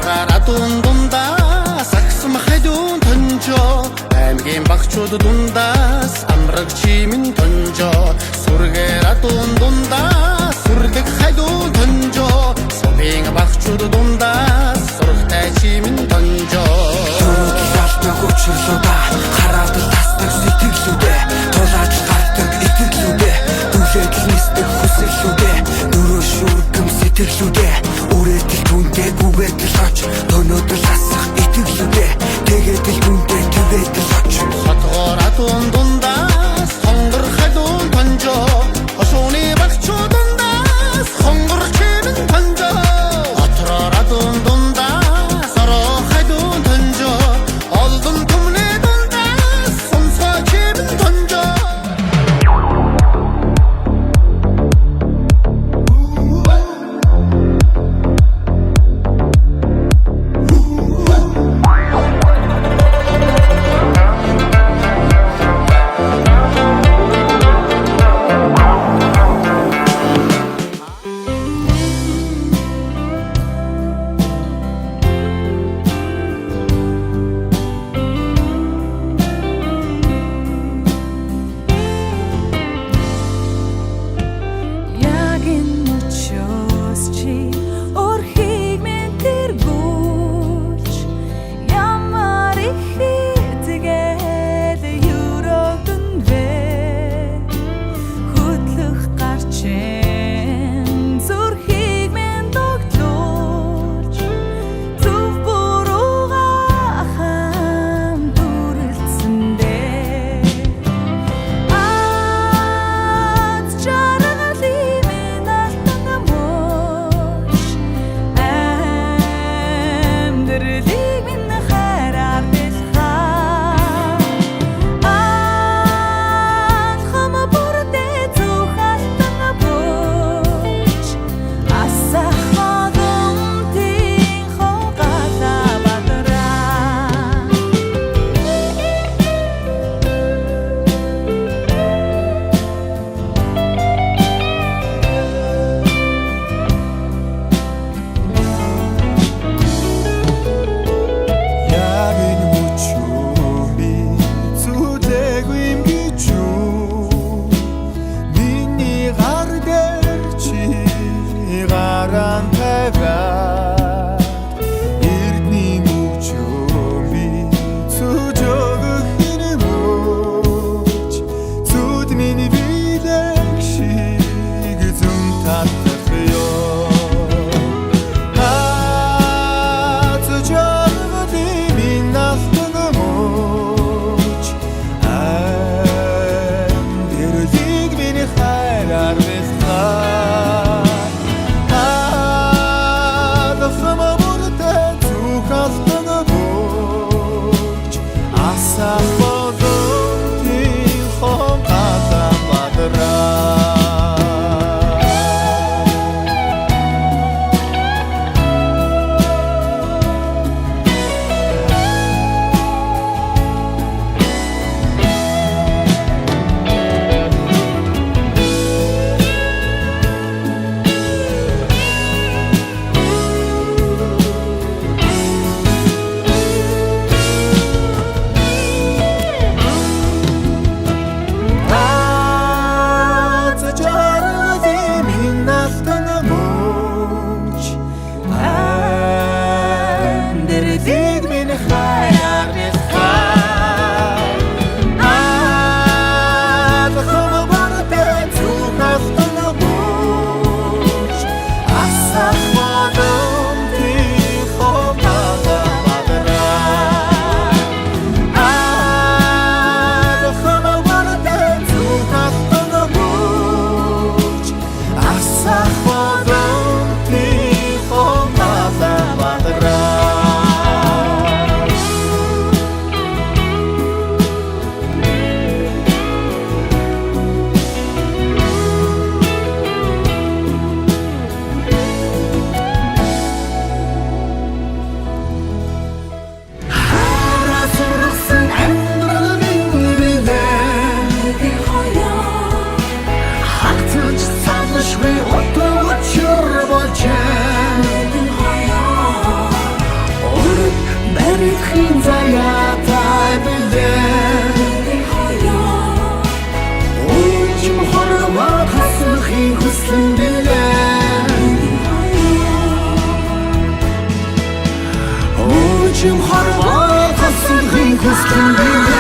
Гарарадун дундаас агсам хайдун тонжоо аймгийн багчууд дундаас амраг чимэн тонжоо Сүргэрадун дундаас сүрлэг хайдун тонжоо Сопин багчууд дундаас сургтай чимэн тонжоо Дөрөвдөлтөг учирлуудаа хараад тасдаг сэтгэлүүдээ тулаад гардаг итгэлүүдээ дүлээд л нисдэг хүсэлүүдээ дөрөв шүргэм сэтгэлүүдээ үрээтэл түндээ бүгээд л оч өнөөдөр асах итгэлүүдээ тэгээд л түндээ түгээд л оч Хотгорадун дундаас хонгор хайдун тонжоо Хошууны багчууд дундаас хонгор чимэн тонжоо Хотгорадун дундаас чим хорвоо хассан хүссэн би